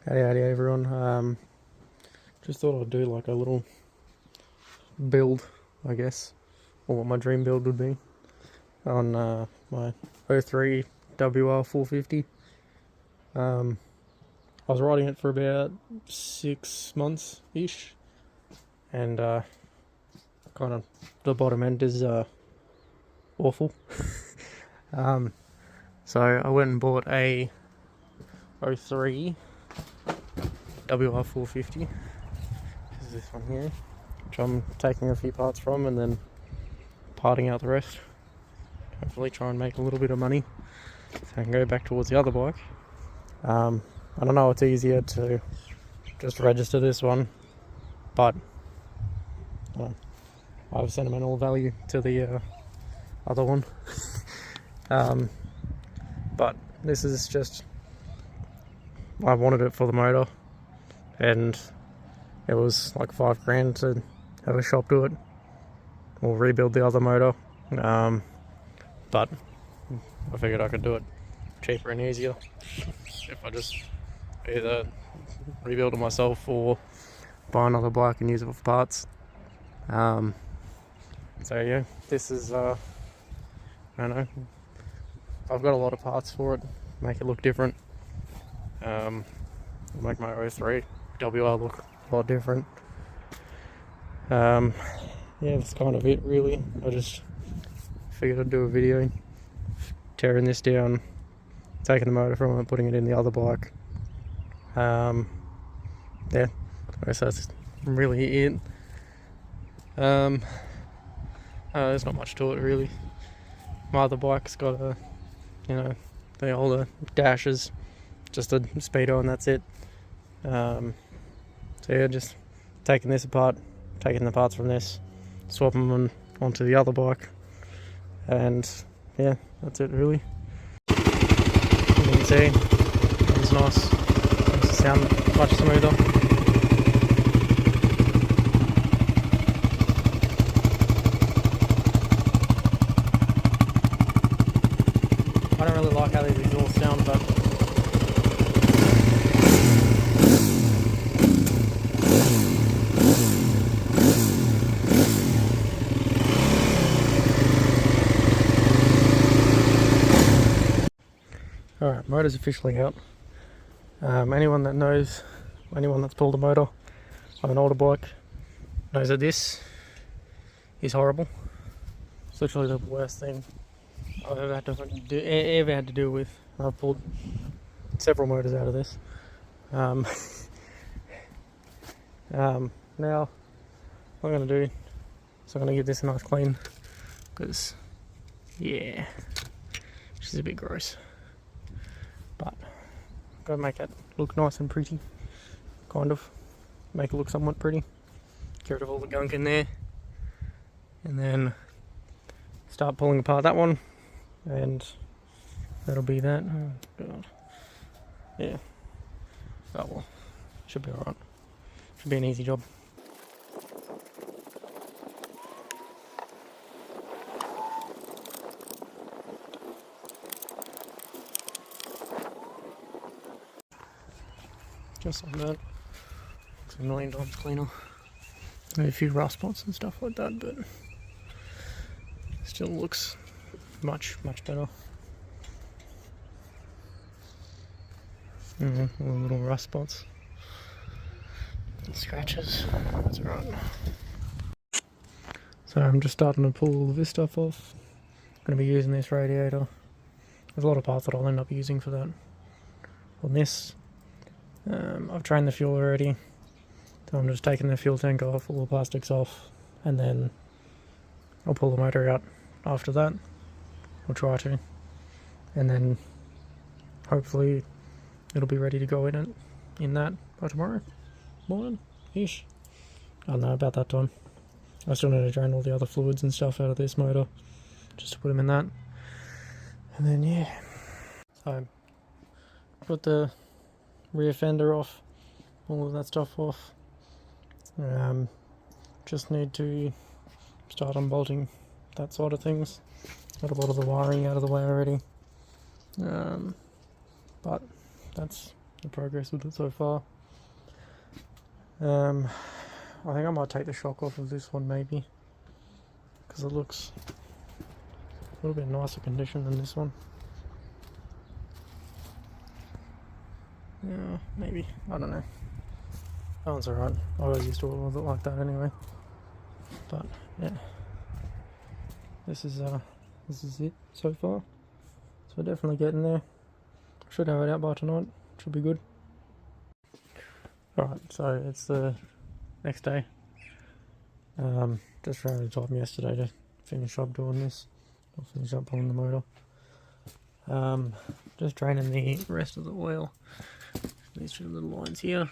Howdy everyone. Just thought I'd do like a little build, I guess, or what my dream build would be on my 03 WR450. I was riding it for about 6 months ish, and kind of the bottom end is awful. So I went and bought a 03 WR450. This is this one here, which I'm taking a few parts from and then parting out the rest. Hopefully try and make a little bit of money so I can go back towards the other bike. I don't know, it's easier to just register this one, but I have sentimental value to the other one. But this is just, I wanted it for the motor, and it was like $5,000 to have a shop do it or rebuild the other motor. But I figured I could do it cheaper and easier if I just either rebuild it myself or buy another bike and use it for parts. So yeah, this is I don't know, I've got a lot of parts for it, make it look different. Make my 03 WR look a lot different. Yeah, that's kind of it really. I just figured I'd do a video tearing this down, taking the motor from it, putting it in the other bike. Yeah, I guess that's really it. There's not much to it really. My other bike's got a, the older dashes, just a speedo, and that's it. So yeah, just taking this apart, taking the parts from this, swapping them onto the other bike, and yeah, that's it really. You can see it's nice, makes it sound much smoother. I don't really like how these exhausts sound, but alright, motor's officially out. Anyone that knows, anyone that's pulled a motor on an older bike knows that this is horrible. It's literally the worst thing I've ever had to deal with. I've pulled several motors out of this. Now, what I'm going to do is I'm going to give this a nice clean, because, yeah, she's a bit gross. But I'm going to make it look nice and pretty, kind of. Make it look somewhat pretty. Get rid of all the gunk in there. And then start pulling apart that one. And that'll be that. Oh god. Yeah. Oh well. Should be alright. Should be an easy job. Just like that. Looks a million times cleaner. Maybe a few rust spots and stuff like that, but still looks much better. All the little rust spots and scratches. That's alright. So I'm just starting to pull all of this stuff off. I'm going to be using this radiator. There's a lot of parts that I'll end up using for that. On this, I've drained the fuel already. So I'm just taking the fuel tank off, all the plastics off, and then I'll pull the motor out after that. I'll try to. And then hopefully it'll be ready to go in that by tomorrow morning-ish. I don't know, about that time. I still need to drain all the other fluids and stuff out of this motor, just to put them in that. And then yeah. So, put the rear fender off, all of that stuff off. Just need to start unbolting that side of things. Got a lot of the wiring out of the way already. But that's the progress with it so far. I think I might take the shock off of this one maybe, because it looks a little bit nicer condition than this one. Yeah, maybe, I don't know. That one's alright. I always used to all of it like that anyway. But yeah, this is it so far. So we're definitely getting there. Should have it out by tonight. Should be good. Alright, so it's the next day. Just ran out of time yesterday to finish up doing this. I'll finish up pulling the motor. Just draining the rest of the oil. These two little lines here.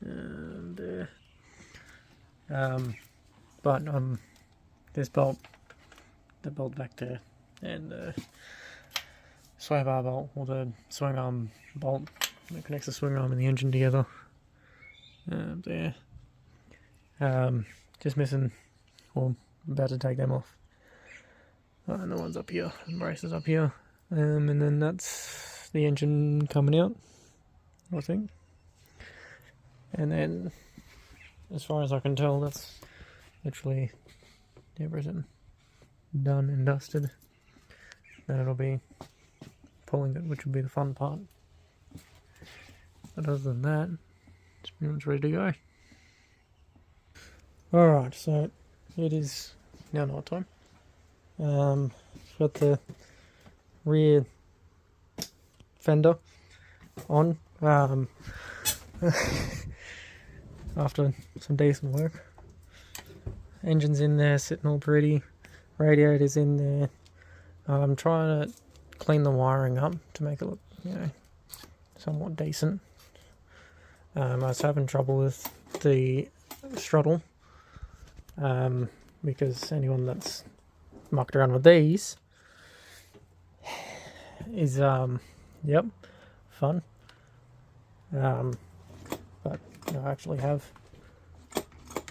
And there. But this bolt, the bolt back there, and the sway bar bolt, or the swing arm bolt that connects the swing arm and the engine together. There. Just missing, well, about to take them off. And the ones up here, the braces up here. And then that's the engine coming out, I think. And then, as far as I can tell, that's literally everything done and dusted. Then it'll be pulling it, which will be the fun part. But other than that, it's pretty much ready to go. Alright, so it is now night time. Got the rear fender on. After some decent work. Engine's in there, sitting all pretty. Radiator's in there. I'm trying to clean the wiring up to make it look, somewhat decent. I was having trouble with the throttle, because anyone that's mucked around with these is, fun. But I actually have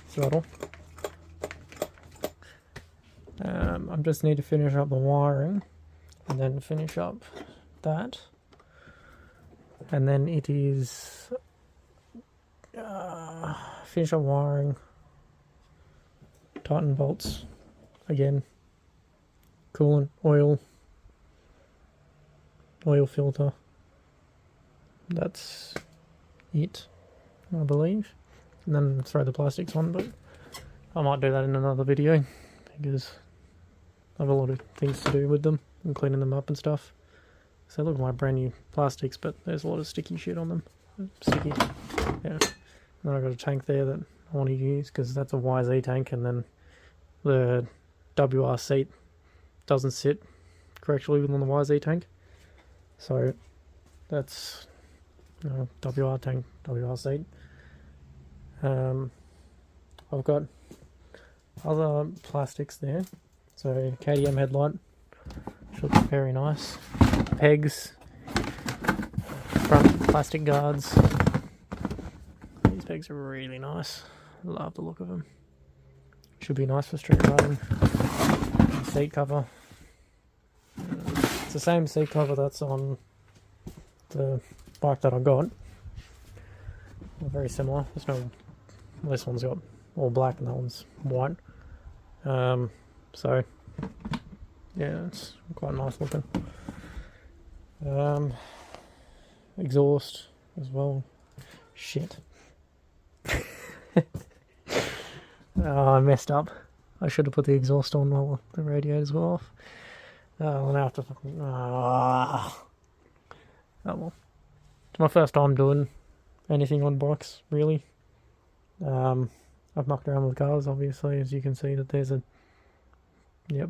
throttle. I just need to finish up the wiring and then finish up that, and then it is finish up wiring, tighten bolts again, coolant, oil filter. That's it, I believe. And then throw the plastics on, but I might do that in another video because I have a lot of things to do with them and cleaning them up and stuff. So they look like brand new plastics, but there's a lot of sticky shit on them. Sticky, yeah. And then I've got a tank there that I want to use because that's a YZ tank, and then the WR seat doesn't sit correctly within the YZ tank. So that's WR tank, WR seat. I've got other plastics there. So KTM headlight should look very nice. Pegs, front plastic guards. These pegs are really nice. Love the look of them. Should be nice for street riding. Seat cover. It's the same seat cover that's on the bike that I got. They're very similar. There's no. This one's got all black and that one's white. So yeah, it's quite nice looking. Exhaust as well. Shit. Oh, I messed up. I should have put the exhaust on while the radiators were off. Oh, now I have to fucking. Oh well. It's my first time doing anything on bikes, really. I've mucked around with cars, obviously, as you can see that there's a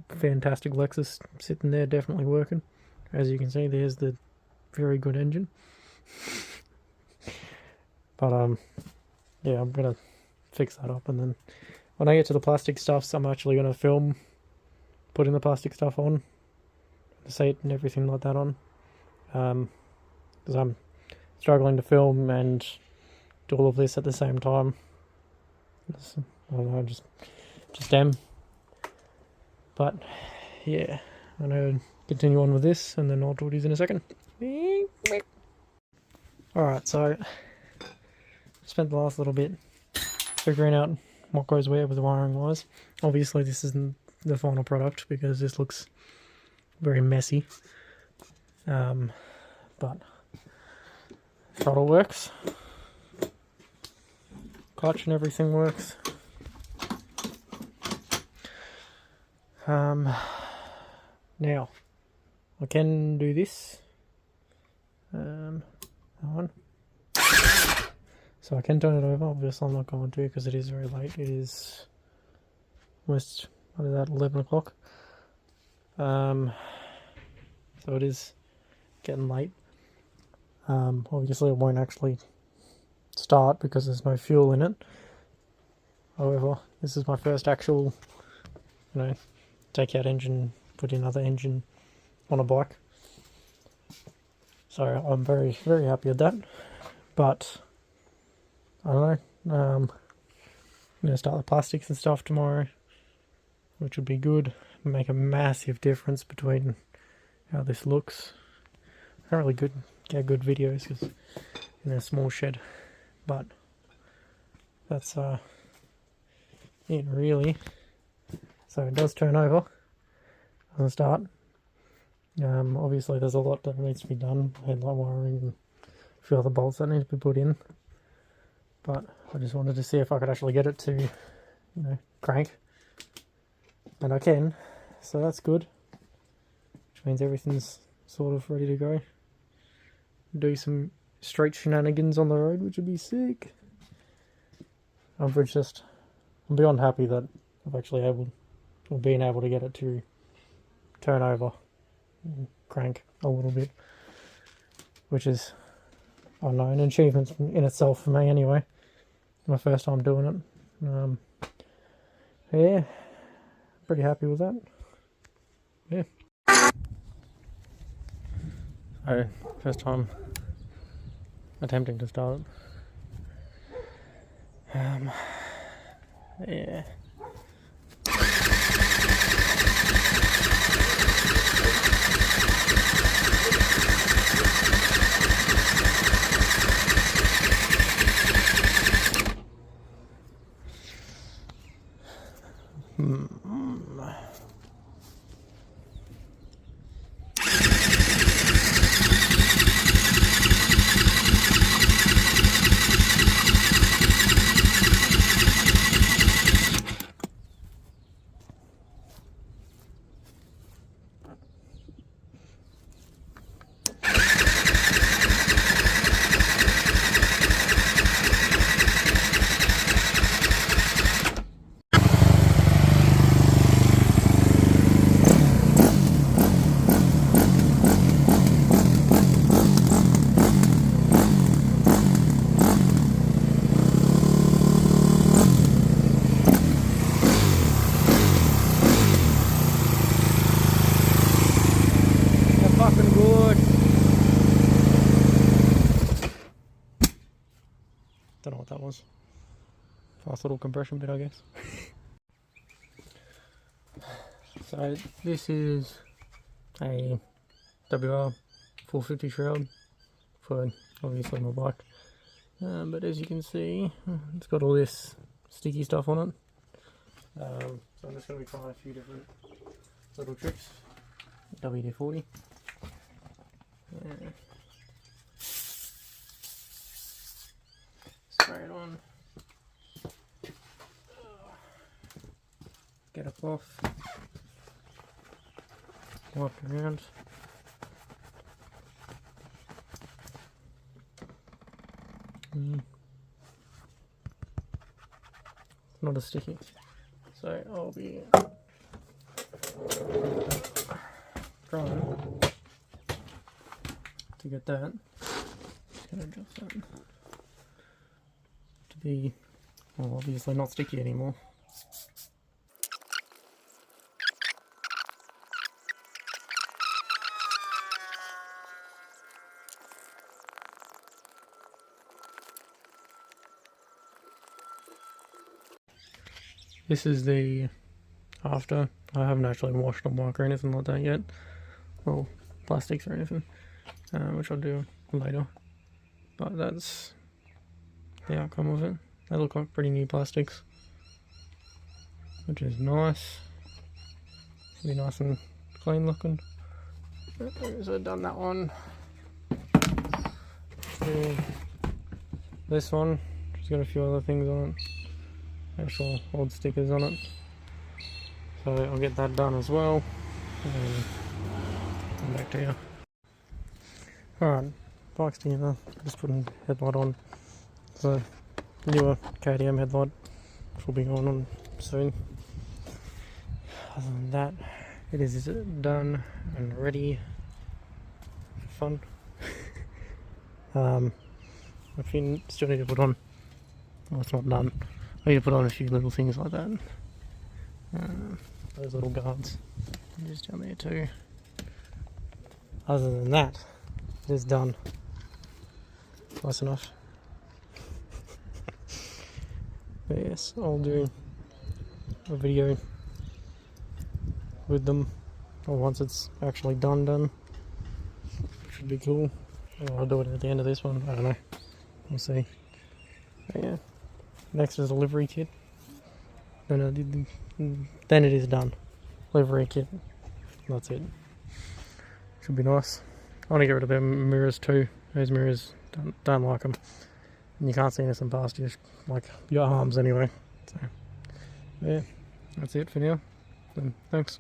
fantastic Lexus sitting there, definitely working. As you can see, there's the very good engine. But yeah, I'm gonna fix that up, and then when I get to the plastic stuffs, I'm actually gonna film putting the plastic stuff on, the seat and everything like that on, because I'm struggling to film and do all of this at the same time. I don't know, just am. But yeah, I'm gonna continue on with this, and then I'll talk to you in a second. Alright, so spent the last little bit figuring out what goes where with the wiring wise. Obviously this isn't the final product because this looks very messy. But throttle works. Clutch and everything works. Now I can do this. So I can turn it over. Obviously I'm not going to because it is very late. It is almost, what is that, 11 o'clock. So it is getting late. Obviously it won't actually start because there's no fuel in it. However, this is my first actual, take out engine, put in other engine on a bike. So I'm very, very happy with that. But I don't know. I'm gonna start the plastics and stuff tomorrow, which would be good. Make a massive difference between how this looks. I can't really get good videos because in a small shed, but that's it really. So it does turn over on the start. Obviously there's a lot that needs to be done, headlight wiring and a few other bolts that need to be put in, but I just wanted to see if I could actually get it to, crank, and I can, so that's good, which means everything's sort of ready to go. Do some straight shenanigans on the road, which would be sick. I'm beyond happy that I've actually been able to get it to turn over and crank a little bit, which is, I don't know, an achievement in itself for me anyway. My first time doing it. Yeah, pretty happy with that. Yeah. So, first time attempting to start it. Yeah. Don't know what that was. Fast little compression bit, I guess. So this is a WR 450 shroud for obviously my bike. But as you can see, it's got all this sticky stuff on it. So I'm just going to be trying a few different little tricks. WD-40. Spray it on. Get a cloth. Wipe it around. It's not as sticky. So I'll be trying to get that. Just gonna adjust that to be, well, obviously not sticky anymore. This is the after. I haven't actually washed the bike or anything like that yet. Well, plastics or anything, which I'll do later. but that's the outcome of it. They look like pretty new plastics, which is nice. Be nice and clean looking. So I've done that one. This one, just got a few other things on it. Actual old stickers on it. So I'll get that done as well. And come back to you. Alright, bike's together. Just putting headlight on. So newer KTM headlight, which will be going on soon. Other than that, it is done and ready for fun. I think still need to put on, well, it's not done. I need to put on a few little things like that. Those little guards just down there too. Other than that, it is done. Close enough. But yes, I'll do a video with them, or once it's actually done. Should be cool. Or I'll do it at the end of this one, I don't know. We'll see. But yeah, next is a livery kit. Then it is done. Livery kit. That's it. Should be nice. I want to get rid of them mirrors too. Those mirrors, don't like them. And you can't see anything past you, like your arms anyway. So yeah, that's it for now. Thanks.